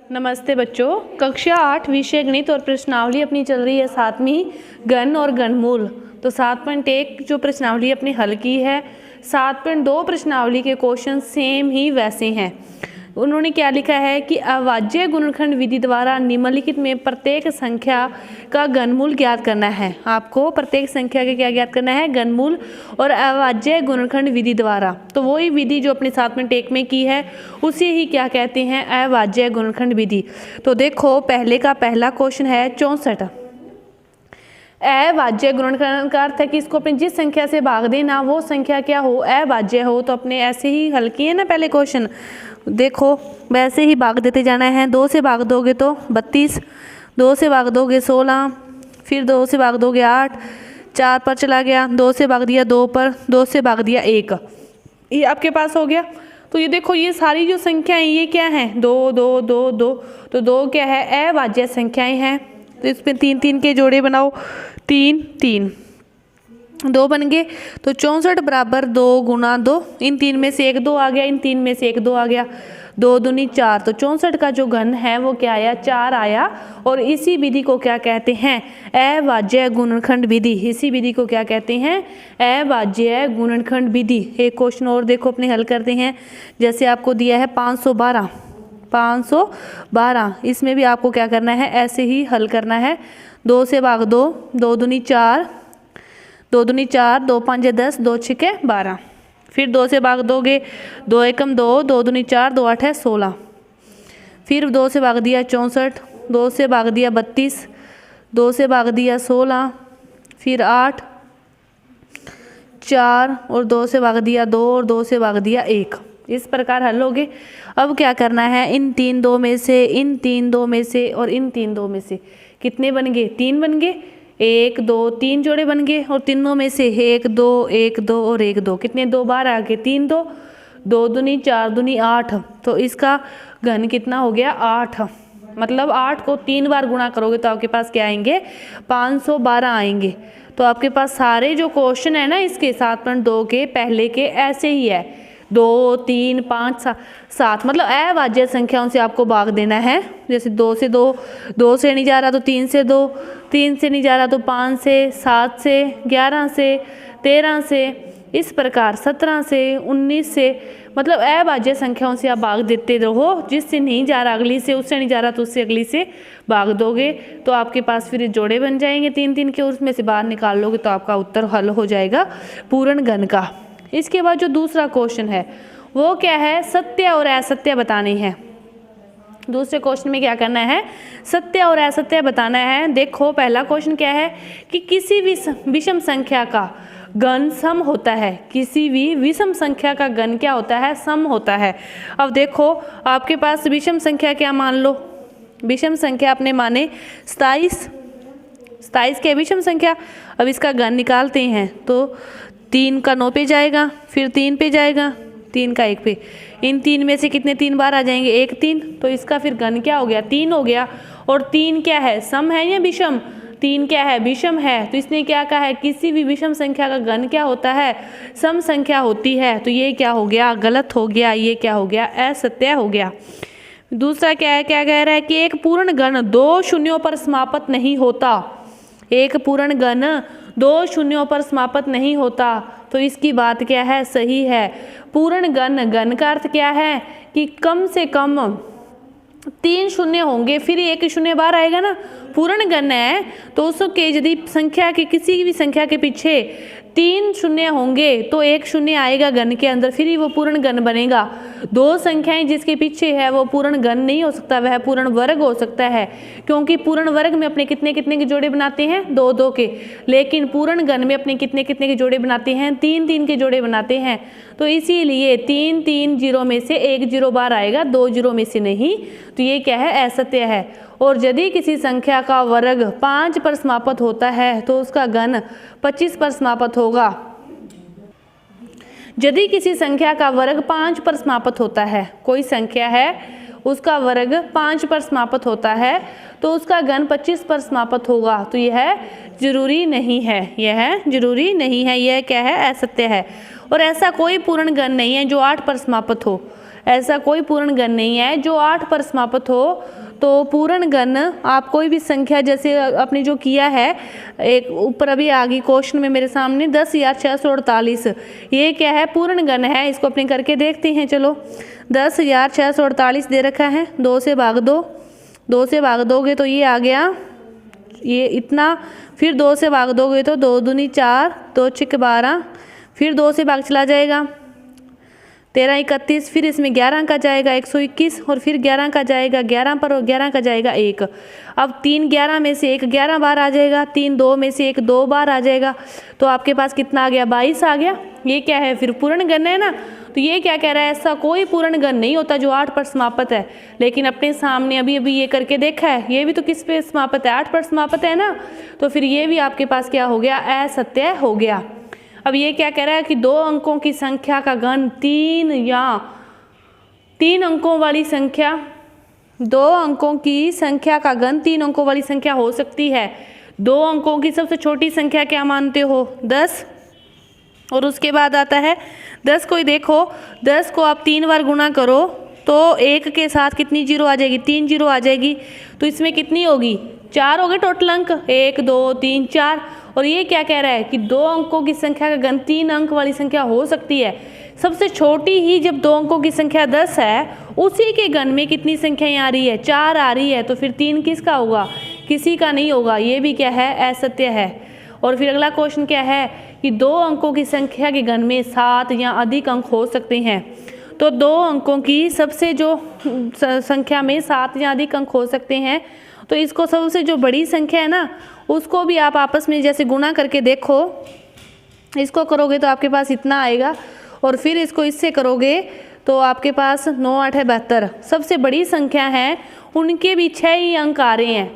नमस्ते बच्चों, कक्षा 8 विषय गणित और प्रश्नावली अपनी चल रही है 7वीं घन और घनमूल। तो 7.1 जो प्रश्नावली अपनी हल की है, 7.2 प्रश्नावली के क्वेश्चन सेम ही वैसे हैं। उन्होंने क्या लिखा है कि अभाज्य गुणनखंड विधि द्वारा निम्नलिखित में प्रत्येक संख्या का घनमूल ज्ञात करना है। आपको प्रत्येक संख्या का क्या ज्ञात करना है? घनमूल और अभाज्य गुणनखंड विधि द्वारा। तो वही विधि जो अपने 7.1 में की है उसे ही क्या कहते हैं? अभाज्य गुणनखंड विधि। तो देखो पहले का पहला क्वेश्चन है 64। अभाज्य गुणनखंड का अर्थ है कि इसको अपने जिस संख्या से भाग देना वो संख्या क्या हो? अभाज्य हो। तो अपने ऐसे ही हल किए ना पहले क्वेश्चन, देखो वैसे ही भाग देते जाना है। 2 से भाग दोगे तो 32, 2 से भाग दोगे 16, फिर 2 से भाग दोगे 8, 4 पर चला गया, 2 से भाग दिया 2 पर, 2 से भाग दिया 1, ये आपके पास हो गया। तो ये देखो ये सारी जो संख्याएं ये क्या हैं? 2 2 2 2। तो 2 क्या है? अभाज्य संख्याएं हैं। तो इसमें 3 3 के जोड़े बनाओ, 3 3, 2 बन गए। तो 64 बराबर 2 गुना 2, इन 3 में से 1 2 आ गया, इन 3 में से 1 2 आ गया, 2 दूनी 4। तो 64 का जो घन है वो क्या आया? 4 आया। और इसी विधि को क्या कहते हैं? अभाज्य गुणनखंड विधि। इसी विधि को क्या कहते हैं? अभाज्य गुणनखंड विधि। एक क्वेश्चन और देखो अपने हल करते हैं। जैसे आपको दिया है 512, 512, इसमें भी आपको क्या करना है? ऐसे ही हल करना है। 2 से भाग 2, 2 दूनी 4, 2 दूनी 4, 2 5 10, 2 6 12। फिर 2 से भाग दोगे, 2 एकम 2, 2 दूनी 4, 2 8 16। फिर 2 से भाग दिया 64, 2 से भाग दिया 32, 2 से भाग दिया 16, फिर 8, 4 और 2 से भाग दिया 2 और 2 से भाग दिया 1। इस प्रकार हल होगे। अब क्या करना है? इन 3 2 में से, इन 3 2 में से और इन 3 2 में से कितने बन गए? 3 बन गए। 1 2 3 जोड़े बन गए और तीनों में से 1 2 1 2 और 1 2, कितने 2 बार आ गए? 3 2, 2 दूनी 4 दूनी 8। तो इसका घन कितना हो गया? 8। मतलब 8 को 3 बार गुणा करोगे तो आपके पास क्या आएंगे? 512 आएंगे। तो आपके पास सारे जो क्वेश्चन है ना इसके 7.2 के पहले के ऐसे ही है। 2 3 5 7, मतलब अभाज्य संख्याओं से आपको भाग देना है। जैसे 2 से 2, 2 से नहीं जा रहा तो 3 से 2, 3 से नहीं जा रहा तो 5 से, 7 से, 11 से, 13 से, इस प्रकार 17 से, 19 से, मतलब अभाज्य संख्याओं से आप भाग देते रहो। जिससे नहीं जा रहा अगली से, उससे नहीं जा रहा तो उससे अगली से भाग दोगे तो आपके पास फिर जोड़े बन जाएंगे 3 3 के, उसमें से बाहर निकाल लोगे तो आपका उत्तर हल हो जाएगा पूर्ण घन का। इसके बाद जो दूसरा क्वेश्चन है वो क्या है? सत्य और असत्य बताने हैं। दूसरे क्वेश्चन में क्या करना है? सत्य और असत्य बताना है। देखो पहला क्वेश्चन क्या है कि किसी भी विषम संख्या का घन सम होता है। किसी भी विषम संख्या का घन क्या होता है? सम होता है। अब देखो आपके पास विषम संख्या क्या मान लो? विषम संख्या आपने माने 27, 27 के विषम संख्या। अब इसका घन निकालते हैं तो 3 का 9 पे जाएगा, फिर 3 पे जाएगा, 3 का 1 पे। इन 3 में से कितने 3 बार आ जाएंगे? 1 3। तो इसका फिर घन क्या हो गया? 3 हो गया। और 3 क्या है? सम है या विषम? 3 क्या है? विषम है। तो इसने क्या कहा है? किसी भी विषम संख्या का घन क्या होता है? सम संख्या होती है। तो ये क्या हो गया? गलत हो गया। ये क्या हो गया? असत्य हो गया। दूसरा क्या है? क्या कह रहा है कि एक पूर्ण घन 2 शून्यों पर समाप्त नहीं होता। एक पूर्ण घन 2 शून्यों पर समाप्त नहीं होता। तो इसकी बात क्या है? सही है। पूर्ण घन, घन का अर्थ क्या है कि कम से कम 3 शून्य होंगे, फिर 1 शून्य बाहर आएगा ना। पूर्ण घन है तो उसके यदि संख्या के किसी भी संख्या के पीछे 3 शून्य होंगे तो 1 शून्य आएगा घन के अंदर, फिर ही वो पूर्ण घन बनेगा। 2 संख्याएं जिसके पीछे है वो पूर्ण घन नहीं हो सकता, वह पूर्ण वर्ग हो सकता है। क्योंकि पूर्ण वर्ग में अपने कितने कितने के जोड़े बनाते हैं? 2 2 के। लेकिन पूर्ण घन में अपने कितने कितने के जोड़े बनाते हैं? 3 3 के जोड़े बनाते हैं। तो इसीलिए 3 3 जीरो में से 1 जीरो बार आएगा, 2 जीरो में से नहीं। तो ये क्या है? असत्य है। और यदि किसी संख्या का वर्ग 5 पर समाप्त होता है तो उसका घन 25 पर समाप्त होगा। यदि किसी संख्या का वर्ग 5 पर समाप्त होता है, कोई संख्या है उसका वर्ग 5 पर समाप्त होता है तो उसका घन 25 पर समाप्त होगा। तो यह जरूरी नहीं है। यह जरूरी नहीं है। यह क्या है? असत्य है। और ऐसा कोई पूर्ण घन नहीं है जो 8 पर समाप्त हो। ऐसा कोई पूर्ण गण नहीं है जो 8 पर समाप्त हो। तो पूर्ण गण आप कोई भी संख्या, जैसे आपने जो किया है एक ऊपर अभी आ गई क्वेश्चन में मेरे सामने 10,648, ये क्या है? पूर्ण गण है। इसको अपने करके देखते हैं। चलो 10,648 दे रखा है, 2 से भाग दो, 2 से भाग दोगे तो ये आ गया ये इतना, फिर 2 से भाग दोगे तो 2 दूनी 4, 2 छिक 12, फिर 2 से भाग चला जाएगा 13 31, फिर इसमें 11 का जाएगा 121, और फिर 11 का जाएगा 11 पर, और 11 का जाएगा 1। अब 3 11 में से 1 11 बार आ जाएगा, 3 2 में से 1 2 बार आ जाएगा, तो आपके पास कितना आ गया? 22 आ गया। ये क्या है? फिर पूर्ण गण है ना। तो ये क्या कह रहा है? ऐसा कोई पूर्ण गण नहीं होता जो 8 पर समाप्त है। लेकिन अपने सामने अभी अभी ये करके देखा है, ये भी तो किस पे समाप्त है? 8 पर समाप्त है ना। तो फिर ये भी आपके पास क्या हो गया? असत्य हो गया। अब ये क्या कह रहा है कि 2 अंकों की संख्या का घन 3 या 3 अंकों वाली संख्या, 2 अंकों की संख्या का घन 3 अंकों वाली संख्या हो सकती है। 2 अंकों की सबसे छोटी संख्या क्या मानते हो? 10। और उसके बाद आता है 10 को ही देखो, 10 को आप 3 बार गुणा करो तो 1 के साथ कितनी जीरो आ जाएगी? 3 जीरो आ जाएगी। तो इसमें कितनी होगी? 4 हो गए टोटल अंक, 1 2 3 4। और ये क्या कह रहा है कि 2 अंकों की संख्या का घन 3 अंक वाली संख्या हो सकती है। सबसे छोटी ही जब 2 अंकों की संख्या 10 है, उसी के घन में कितनी संख्याएं आ रही है? 4 आ रही है। तो फिर 3 किसका होगा? किसी का नहीं होगा। ये भी क्या है? असत्य है। और फिर अगला क्वेश्चन क्या है कि 2 अंकों की संख्या के घन में 7 या अधिक अंक हो सकते हैं। तो 2 अंकों की सबसे जो संख्या में 7 या अधिक अंक हो सकते हैं, तो इसको सबसे जो बड़ी संख्या है ना, उसको भी आप आपस में जैसे गुणा करके देखो। इसको करोगे तो आपके पास इतना आएगा, और फिर इसको इससे करोगे तो आपके पास 9 8 72 सबसे बड़ी संख्या है, उनके भी 6 ही अंक आ रहे हैं।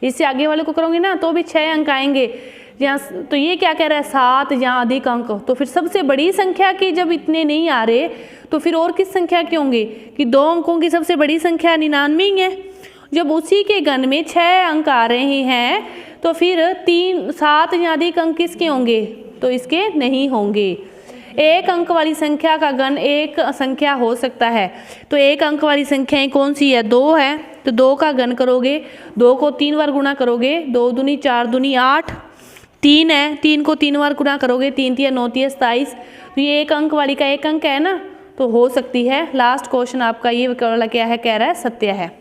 इससे आगे वाले को करोगे ना तो भी 6 अंक आएंगे। यहाँ तो ये क्या कह रहा है? 7 या अधिक अंक। तो फिर सबसे बड़ी संख्या के जब इतने नहीं आ रहे, तो फिर और किस संख्या के होंगे? कि 2 अंकों की सबसे बड़ी संख्या 99 ही है। जब उसी के घन में 6 अंक आ रहे हैं, तो फिर 3 7 या अधिक अंक किसके होंगे? तो इसके नहीं होंगे। 1 अंक वाली संख्या का घन 1 संख्या हो सकता है। तो 1 अंक वाली संख्याएं कौन सी है? 2 है। तो 2 का घन करोगे, 2 को 3 बार गुणा करोगे, 2 दूनी 4 दूनी 8, 3 है, 3 को 3 बार गुणा करोगे, 3 3 9 3 27। तो ये 1 अंक वाली का 1 अंक है ना, तो हो सकती है। लास्ट क्वेश्चन आपका ये वाला क्या है? कह रहा है सत्य है।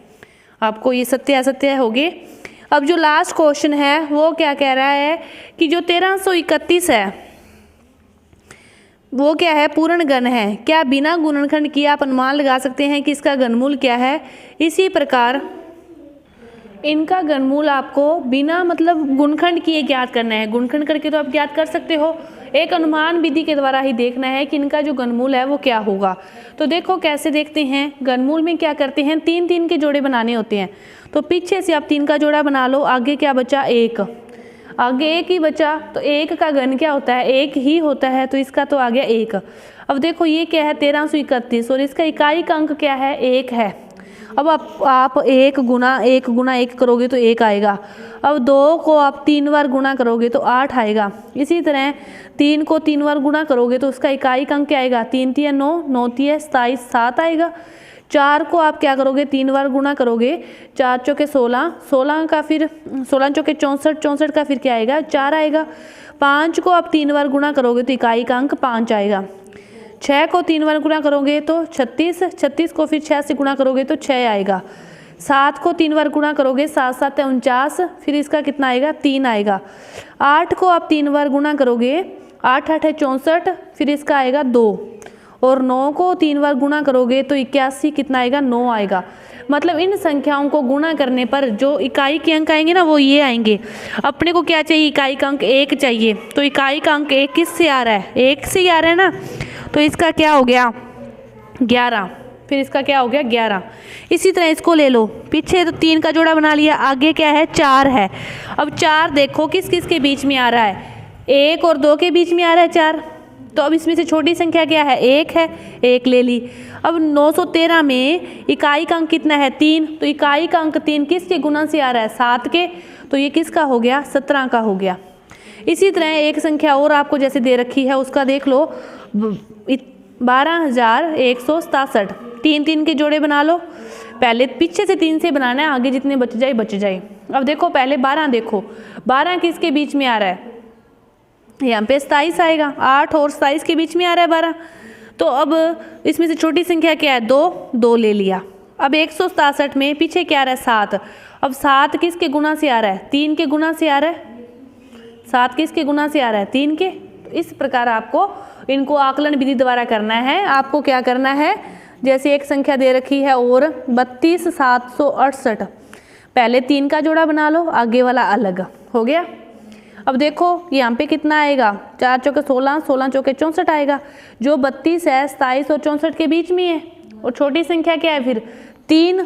आपको ये सत्य असत्य हो गए। अब जो लास्ट क्वेश्चन है वो क्या कह रहा है कि जो 1331 है वो क्या है? पूर्ण गण है। क्या बिना गुणनखंड किए आप अनुमान लगा सकते हैं कि इसका घनमूल क्या है? इसी प्रकार इनका घनमूल आपको बिना मतलब गुणनखंड किए ज्ञात करना है। गुणनखंड करके तो आप ज्ञात कर सकते हो, एक अनुमान विधि के द्वारा ही देखना है कि इनका जो घनमूल है वो क्या होगा। तो देखो कैसे देखते हैं। घनमूल में क्या करते हैं? 3 3 के जोड़े बनाने होते हैं। तो पीछे से आप 3 का जोड़ा बना लो, आगे क्या बचा? 1। आगे 1 ही बचा, तो 1 का घन क्या होता है? 1 ही होता है। तो इसका तो आ गया 1। अब देखो ये क्या है? 1331, और इसका इकाई का अंक क्या है? 1 है। अब आप 1 गुना 1 करोगे तो 1 आएगा। अब 2 को आप 3 बार गुणा करोगे तो 8 आएगा। इसी तरह 3 को 3 बार गुणा करोगे तो उसका इकाई का अंक क्या आएगा? 3 3 9 9 3 27 7 आएगा। 4 को आप क्या करोगे? 3 बार गुणा करोगे, 4 चौके 16, 16 का फिर 16 चौके 64, 64 का फिर क्या आएगा? 4 आएगा। 5 को आप 3 बार गुणा करोगे तो इकाई का अंक 5 आएगा। 6 को 3 बार गुणा करोगे तो 36, 36 को फिर 6 से गुणा करोगे तो 6 आएगा। 7 को 3 बार गुणा करोगे, 7 7 49, फिर इसका कितना आएगा? 3 आएगा। 8 को आप 3 बार गुणा करोगे, 8 8 64, फिर इसका आएगा 2। और 9 को 3 बार गुणा करोगे तो 81, कितना आएगा? 9 आएगा। मतलब इन संख्याओं को गुणा करने पर जो इकाई के अंक आएंगे ना वो ये आएंगे। अपने को क्या चाहिए? इकाई का अंक 1 चाहिए। तो इकाई का अंक 1 किस से आ रहा है? 1 से ही आ रहा है ना। तो इसका क्या हो गया? 11। फिर इसका क्या हो गया? 11। इसी तरह इसको ले लो, पीछे तो 3 का जोड़ा बना लिया, आगे क्या है? 4 है। अब 4 देखो किस किस के बीच में आ रहा है? 1 और 2 के बीच में आ रहा है 4। तो अब इसमें से छोटी संख्या क्या है? 1 है, 1 ले ली। अब 913 में इकाई का अंक कितना है? 3। तो इकाई का अंक 3 किसके गुणा से आ रहा है? 7 के। तो ये किसका हो गया? 17 का हो गया। इसी तरह एक संख्या और आपको जैसे दे रखी है उसका देख लो, 12,167। 3 3 के जोड़े बना लो। पहले पीछे से 3 से बनाना है, आगे जितने बच जाए बच जाए। अब देखो पहले 12 देखो, 12 किसके बीच में आ रहा है, यहाँ पे 27 आएगा। 8 और 27 के बीच में आ रहा है 12। तो अब इसमें से छोटी संख्या क्या है, 2, 2 ले लिया। अब 167 में पीछे क्या आ रहा है, 7। अब 7 किसके गुना से आ रहा है, 3 के गुना से आ रहा है। 7 किसके गुना से आ रहा है, 3 के। तो इस प्रकार आपको इनको आकलन विधि द्वारा करना है। आपको क्या करना है, जैसे एक संख्या दे रखी है और 32,768, पहले 3 का जोड़ा बना लो, आगे वाला अलग हो गया। अब देखो यहाँ पे कितना आएगा, 4 चौके 16, 16 चौके 64 आएगा। जो 32 है 27 और 64 के बीच में है। और छोटी संख्या क्या है फिर, 3,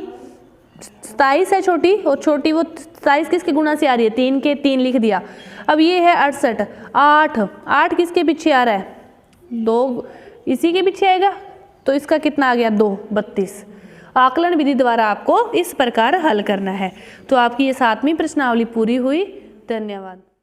27 है छोटी, और छोटी वो 27 किसके गुना से आ रही है, 3 के। 3 लिख दिया। अब ये है 68, 8 किसके पीछे आ रहा है, 2 इसी के पीछे आएगा। तो इसका कितना आ गया, 2, 32। आकलन विधि द्वारा आपको इस प्रकार हल करना है। तो आपकी ये 7वीं प्रश्नावली पूरी हुई। धन्यवाद।